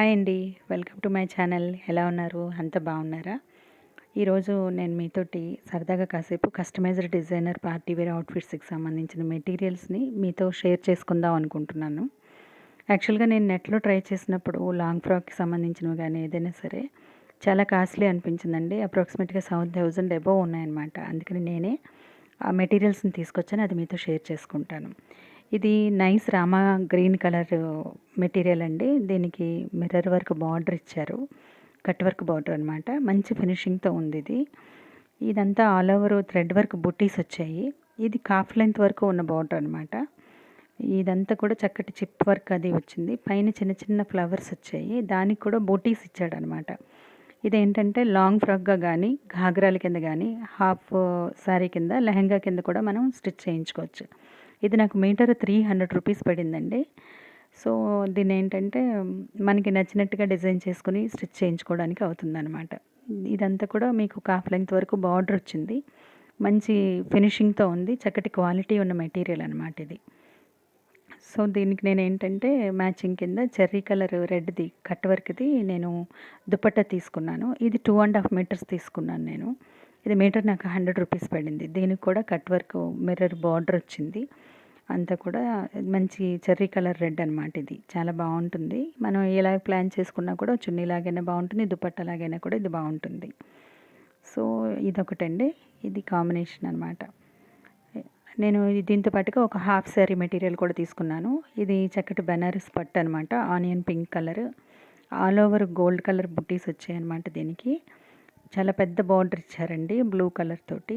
Hi అండి. Welcome to my channel. ఎలా ఉన్నారు? అంతా బాగున్నారా? ఈరోజు నేను మీతోటి సరదాగా కాసేపు కస్టమైజ్డ్ డిజైనర్ పార్టీ వేర్ అవుట్ఫిట్స్కి సంబంధించిన మెటీరియల్స్ని మీతో షేర్ చేసుకుందాం అనుకుంటున్నాను. యాక్చువల్గా నేను నెట్లో ట్రై చేసినప్పుడు లాంగ్ ఫ్రాక్కి సంబంధించినవి కానీ ఏదైనా సరే చాలా కాస్ట్లీ అనిపించిందండి. అప్రాక్సిమేట్గా 7,000 అబోవ్ ఉన్నాయన్నమాట. అందుకని నేనే ఆ మెటీరియల్స్ని తీసుకొచ్చాను. అది మీతో షేర్ చేసుకుంటాను. ఇది nice Rama green colour material అండి. దీనికి మిర్రర్ వర్క్ బార్డర్ ఇచ్చారు. కట్ వర్క్ బార్డర్ అనమాట. మంచి ఫినిషింగ్తో ఉంది ఇది. ఇదంతా ఆల్ ఓవర్ థ్రెడ్ వర్క్ బుట్టీస్ వచ్చాయి. ఇది కాఫ్ లెంత్ వరకు ఉన్న బార్డర్ అనమాట. ఇదంతా కూడా చక్కటి చిప్ వర్క్ అది వచ్చింది. పైన చిన్న చిన్న ఫ్లవర్స్ వచ్చాయి. దానికి కూడా బూటీస్ ఇచ్చాడనమాట. ఇదేంటంటే లాంగ్ ఫ్రాక్గా కానీ ఘాగ్రాల కింద కానీ హాఫ్ శారీ కింద లెహంగా కింద కూడా మనం స్టిచ్ చేయించుకోవచ్చు. ఇది నాకు మీటర్ 300 రూపీస్ పడిందండి. సో దీన్ని ఏంటంటే మనకి నచ్చినట్టుగా డిజైన్ చేసుకుని స్టిచ్ చేయించుకోవడానికి అవుతుందన్నమాట. ఇదంతా కూడా మీకు కాఫ్ లెంగ్త్ వరకు బార్డర్ వచ్చింది. మంచి ఫినిషింగ్తో ఉంది. చక్కటి క్వాలిటీ ఉన్న మెటీరియల్ అనమాట ఇది. సో దీనికి నేను ఏంటంటే మ్యాచింగ్ కింద చెర్రీ కలర్ రెడ్ది కట్ వర్క్ది నేను దుపట్టా తీసుకున్నాను. ఇది 2.5 మీటర్స్ తీసుకున్నాను నేను. ఇది మీటర్ నాకు 100 రూపీస్ పడింది. దీనికి కూడా కట్ వర్క్ మిర్రర్ బార్డర్ వచ్చింది. అంతా కూడా మంచి చెర్రీ కలర్ రెడ్ అనమాట. ఇది చాలా బాగుంటుంది. మనం ఎలా ప్లాన్ చేసుకున్నా కూడా చున్నీలాగైనా బాగుంటుంది, దుపట్టాలాగైనా కూడా ఇది బాగుంటుంది. సో ఇదొకటండి. ఇది కాంబినేషన్ అనమాట. నేను దీంతో పాటుగా ఒక హాఫ్ శారీ మెటీరియల్ కూడా తీసుకున్నాను. ఇది చక్కటి బెనారస్ పట్టు అనమాట. Onion pink colour, all over gold colour బుట్టీస్ వచ్చాయన్నమాట. దీనికి చాలా పెద్ద బార్డర్ ఇచ్చారండి బ్లూ కలర్ తోటి.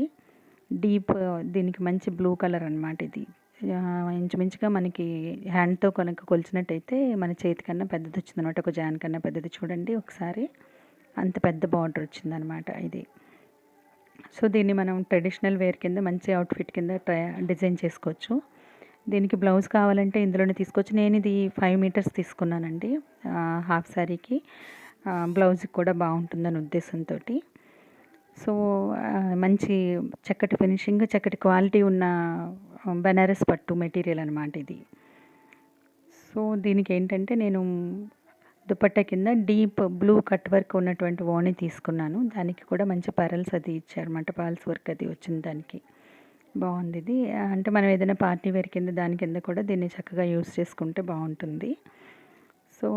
డీప్ దీనికి మంచి బ్లూ కలర్ అనమాట. ఇది ఇంచుమించుగా మనకి హ్యాండ్తో కనుక కొలిచినట్టయితే మన చేతి కన్నా పెద్దది వచ్చిందనమాట. ఒక జాన్ కన్నా పెద్దది. చూడండి ఒకసారి, అంత పెద్ద బార్డర్ వచ్చిందనమాట ఇది. సో దీన్ని మనం ట్రెడిషనల్ వేర్ కింద మంచి అవుట్ఫిట్ కింద డిజైన్ చేసుకోవచ్చు. దీనికి బ్లౌజ్ కావాలంటే ఇందులోనే తీసుకోవచ్చు. నేను ఇది 5 మీటర్స్ తీసుకున్నానండి. హాఫ్ శారీకి బ్లౌజ్కి కూడా బాగుంటుందని ఉద్దేశంతో. సో మంచి చక్కటి ఫినిషింగ్, చక్కటి క్వాలిటీ ఉన్న బెనారస్ పట్టు మెటీరియల్ అనమాట ఇది. సో దీనికి ఏంటంటే నేను దుపట్టా కింద డీప్ బ్లూ కట్ వర్క్ ఉన్నటువంటి ఓణి తీసుకున్నాను. దానికి కూడా మంచి పరల్స్ అది ఇచ్చారన్నమాట. పర్ల్స్ వర్క్ అది వచ్చింది దానికి. బాగుంది ఇది. అంటే మనం ఏదైనా పార్టీ వేర్ కింద దాని కింద కూడా దీన్ని చక్కగా యూస్ చేసుకుంటే బాగుంటుంది. సో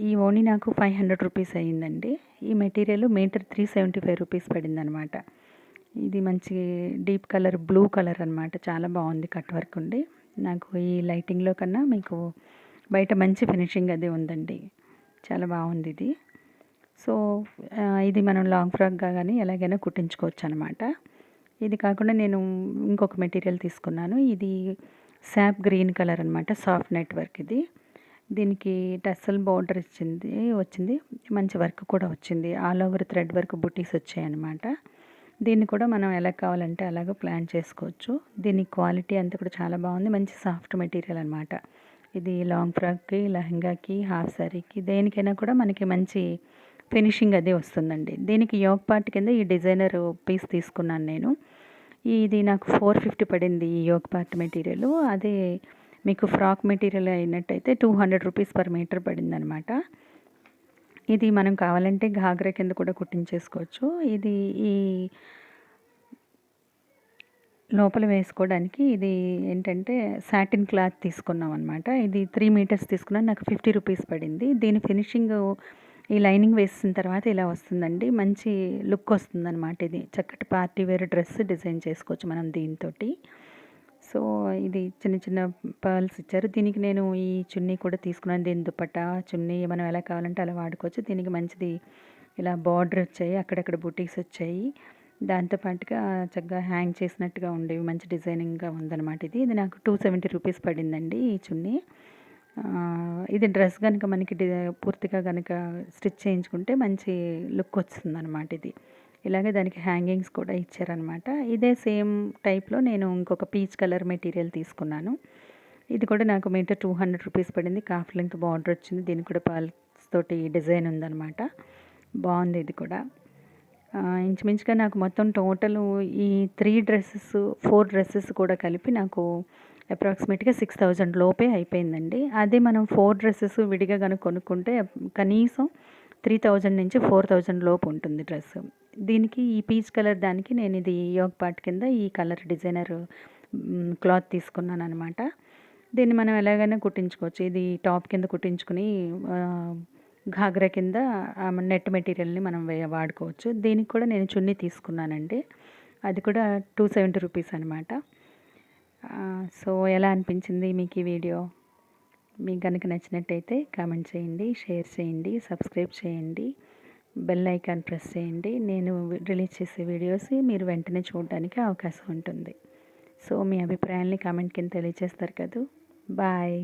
ఈ ఓణి నాకు 500 రూపీస్ అయ్యిందండి. ఈ మెటీరియల్ మీటర్ 375 రూపీస్ పడిందనమాట. ఇది మంచి డీప్ కలర్ బ్లూ కలర్ అనమాట. చాలా బాగుంది. కట్ వర్క్ ఉండి నాకు ఈ లైటింగ్లో కన్నా మీకు బయట మంచి ఫినిషింగ్ అది ఉందండి. చాలా బాగుంది ఇది. సో ఇది మనం లాంగ్ ఫ్రాక్గా కానీ ఎలాగైనా కుట్టించుకోవచ్చు అనమాట. ఇది కాకుండా నేను ఇంకొక మెటీరియల్ తీసుకున్నాను. ఇది శాప్ గ్రీన్ కలర్ అనమాట. సాఫ్ట్ నెట్ వర్క్ ఇది. దీనికి టస్సల్ బార్డర్ వచ్చింది. మంచి వర్క్ కూడా వచ్చింది. ఆల్ ఓవర్ థ్రెడ్ వర్క్ బుటీస్ వచ్చాయన్నమాట. దీన్ని కూడా మనం ఎలా కావాలంటే అలాగ ప్లాన్ చేసుకోవచ్చు. దీని క్వాలిటీ అంతా కూడా చాలా బాగుంది. మంచి సాఫ్ట్ మెటీరియల్ అనమాట. ఇది లాంగ్ ఫ్రాక్కి, లెహంగాకి, హాఫ్ శారీకి దేనికైనా కూడా మనకి మంచి ఫినిషింగ్ అది వస్తుందండి. దీనికి యోగ్ పార్ట్ కింద ఈ డిజైనర్ పీస్ తీసుకున్నాను నేను. ఇది నాకు 450 పడింది ఈ యోగ్ పార్ట్ మెటీరియల్. అదే మీకు ఫ్రాక్ మెటీరియల్ అయినట్టయితే 200 రూపీస్ పర్ మీటర్ పడింది అనమాట. ఇది మనం కావాలంటే ఘాగ్రా కింద కూడా కుట్టించేసుకోవచ్చు. ఇది ఈ లోపల వేసుకోవడానికి ఇది ఏంటంటే సాటిన్ క్లాత్ తీసుకున్నాం అనమాట. ఇది 3 మీటర్స్ తీసుకున్నాను. నాకు 50 రూపీస్ పడింది. దీని ఫినిషింగ్ ఈ లైనింగ్ వేసిన తర్వాత ఇలా వస్తుందండి. మంచి లుక్ వస్తుందన్నమాట. ఇది చక్కటి పార్టీ వేర్ డ్రెస్ డిజైన్ చేసుకోవచ్చు మనం దీంతో. సో ఇది చిన్న చిన్న పర్ల్స్ ఇచ్చారు. దీనికి నేను ఈ చున్నీ కూడా తీసుకున్నాను. దీని దుపట్టా చున్నీ మనం ఎలా కావాలంటే అలా వాడుకోవచ్చు. దీనికి మంచిది ఇలా బార్డర్ వచ్చాయి, అక్కడక్కడ బుటీస్ వచ్చాయి. దాంతోపాటుగా చక్కగా హ్యాంగ్ చేసినట్టుగా ఉండేవి. మంచి డిజైనింగ్గా ఉందన్నమాట. ఇది నాకు 270 రూపీస్ పడిందండి ఈ చున్నీ. ఇది డ్రెస్ కనుక మనకి పూర్తిగా కనుక స్టిచ్ చేయించుకుంటే మంచి లుక్ వస్తుందన్నమాట. ఇది ఇలాగే దానికి హ్యాంగింగ్స్ కూడా ఇచ్చారనమాట. ఇదే సేమ్ టైప్లో నేను ఇంకొక పీచ్ కలర్ మెటీరియల్ తీసుకున్నాను. ఇది కూడా నాకు మీటర్ 200 రూపీస్ పడింది. కాఫ్ లెంగ్త్ బార్డర్ వచ్చింది. దీనికి కూడా పర్ల్స్ తోటి డిజైన్ ఉందన్నమాట. బాగుంది ఇది కూడా. ఇంచుమించుగా నాకు మొత్తం టోటల్ ఈ 4 డ్రెస్సెస్ కూడా కలిపి నాకు అప్రాక్సిమేట్గా 6000 లోపే అయిపోయిందండి. అదే మనం 4 డ్రెస్సెస్ విడిగా కనుక కొనుక్కుంటే కనీసం 3000 నుంచి 4000 లోపు ఉంటుంది డ్రెస్. దీనికి ఈ పీచ్ కలర్ దానికి నేను ఇది యోగ్ పార్ట్ కింద ఈ కలర్ డిజైనర్ క్లాత్ తీసుకున్నాను అనమాట. దీన్ని మనం ఎలాగైనా కుట్టించుకోవచ్చు. ఇది టాప్ కింద కుట్టించుకుని ఘాగ్రా కింద నెట్ మెటీరియల్ని మనం వాడుకోవచ్చు. దీనికి కూడా నేను చున్నీ తీసుకున్నానండి. అది కూడా 270 రూపీస్ అనమాట. సో ఎలా అనిపించింది మీకు ఈ వీడియో? మీకు కనుక నచ్చినట్టయితే కామెంట్ చేయండి, షేర్ చేయండి, సబ్స్క్రైబ్ చేయండి, బెల్ ఐకాన్ ప్రెస్ చేయండి. నేను రిలీజ్ చేసే వీడియోస్ మీరు వెంటనే చూడడానికి అవకాశం ఉంటుంది. సో మీ అభిప్రాయాల్ని కామెంట్ కింద తెలియజేస్తారు కదూ. బాయ్.